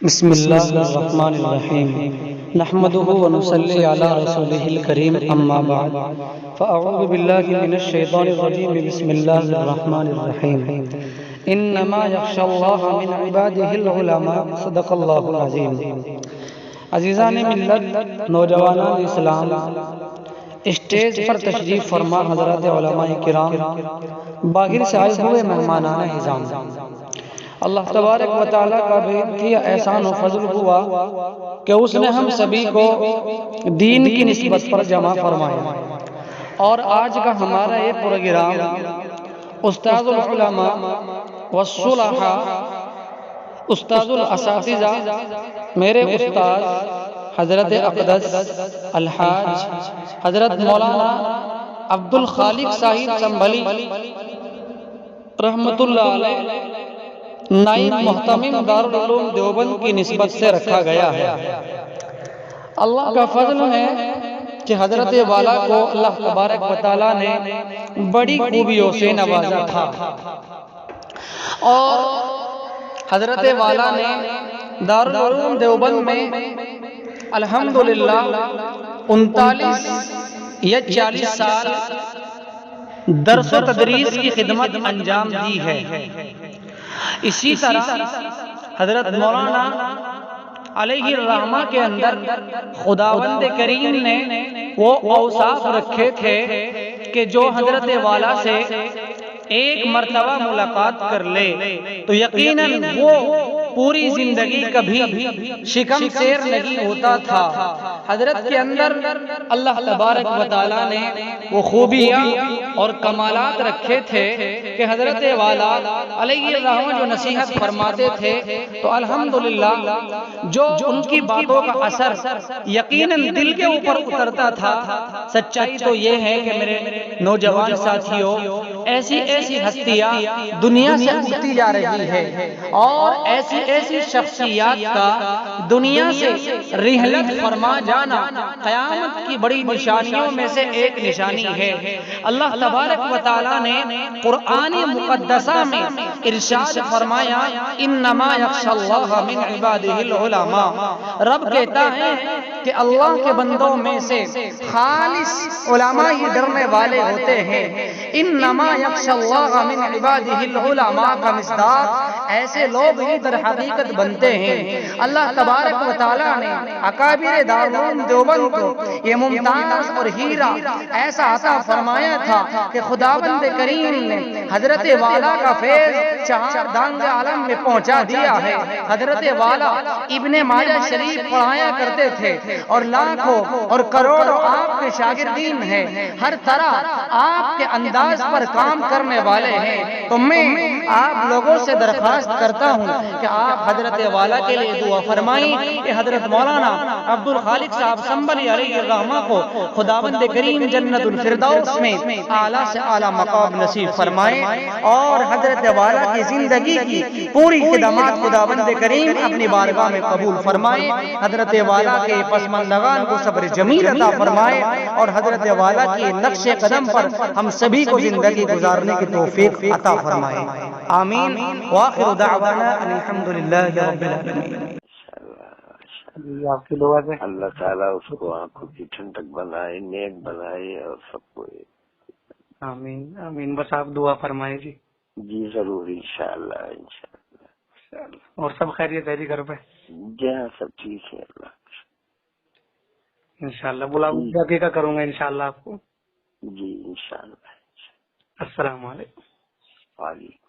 بسم اللہ الرحمن الرحیم نحمده ونصلی علی رسوله الکریم اما بعد فاعوذ باللہ من الشیطان الرجیم بسم اللہ الرحمن الرحیم انما یخشى اللہ من عباده العلماء صدق اللہ العظیم۔ عزیزان ملت، نوجوانان اسلام، اسٹیج پر تشریف فرما حضرات علماء کرام، باہر سے آئے ہوئے مہمانان اعظام، اللہ تبارک و تعالیٰ کا بے انتہا احسان و فضل ہوا کہ اس نے ہم سبھی کو دین کی نسبت پر جمع فرمایا، اور آج کا ہمارا یہ پروگرام استاد العلماء والصلحاء، استاد الاساتذہ، میرے استاد حضرت اقدس الحاج حضرت مولانا عبد الخالق صاحب سنبھلی رحمت اللہ علیہ، نائب محتمم دارالعلوم دیوبند کی نسبت سے رکھا گیا ہے۔ اللہ کا فضل ہے کہ حضرت والا کو اللہ تبارک و تعالیٰ نے بڑی خوبیوں سے نوازا تھا، اور حضرت والا نے دارالعلوم دیوبند میں الحمدللہ 39 یا 40 سال درس و تدریس کی خدمت انجام دی ہے۔ اسی طرح حضرت مولانا علیہ الرحمہ کے اندر خداوند کریم نے وہ اوصاف رکھے تھے کہ جو حضرت والا سے ایک مرتبہ ملاقات کر لے تو یقیناً وہ پوری زندگی کبھی شکم سیر نہیں ہوتا تھا۔ حضرت کے اندر اللہ تبارک و تعالیٰ نے وہ خوبیاں اور کمالات رکھے تھے کہ حضرت والا علیہ الرحمہ جو نصیحت فرماتے تھے تو الحمدللہ جو ان کی باتوں کا اثر یقیناً دل کے اوپر اترتا تھا۔ سچائی تو یہ ہے کہ میرے نوجوان ساتھیوں، ایسی ایسی ہستیاں دنیا سے اٹھتی جا رہی ہے، اور ایسی ایسی شخصیات کا دنیا سے رحلت فرما جانا قیامت کی بڑی نشانیوں میں سے ایک نشانی ہے۔ اللہ تبارک و تعالیٰ نے قرآن مقدسہ میں ارشاد فرمایا انما یخشی اللہ من عبادہ العلماء، رب کہتا ہے کہ اللہ کے بندوں میں سے خالص علماء ہی ڈرنے والے ہوتے ہیں۔ انما یخشی اللہ من عبادہ العلماء کا مصداق ایسے لوگ ہی در حقیقت بنتے ہیں۔ اللہ تبارک و تعالیٰ نے اکابر دارالعلوم دیوبند کو یہ ممتاز اور ہیرا ایسا عطا فرمایا تھا کہ خداوند کریم نے حضرت والا کا فیض چہار دانگ عالم میں پہنچا دیا ہے۔ حضرت والا ابن ماجہ شریف پڑھایا کرتے تھے، اور لاکھوں اور کروڑوں آپ کے شاگردین ہیں، ہر طرح آپ کے انداز پر کام کرنے والے ہیں۔ تو میں آپ لوگوں سے درخواست کرتا ہوں کہ آپ حضرت والا کے لیے دعا فرمائیں کہ حضرت مولانا عبد الخالق صاحب سنبھلی علیہ الرحمہ کو خداوند کریم جنت الفردوس میں اعلیٰ سے اعلیٰ مقام نصیب فرمائے، اور حضرت والا کی زندگی کی پوری خدمات خداوند کریم اپنی بارگاہ میں قبول فرمائے۔ حضرت والا کے پسماندگان کو صبر جمیل عطا فرمائے، اور حضرت والا کے نقش قدم پر ہم سبھی کو زندگی گزارنے کی توفیق عطا فرمائے، آمین۔ وآخر دعوانا الحمدللہ رب العالمین۔ جی آپ کی دعا سے اللہ تعالیٰ اس کو آنکھوں کی ٹھنڈک بنائے، نیک بنائے، اور سب کو آمین آمین۔ بس آپ دعا فرمائے جی۔ جی ضرور، انشاءاللہ انشاءاللہ۔ اور سب خیریت ہے جی گھر پہ؟ جی ہاں سب ٹھیک ہے، اللہ انشاءاللہ بلاؤں کا کروں گا انشاءاللہ آپ کو۔ جی انشاءاللہ۔ السلام علیکم۔ وعلیکم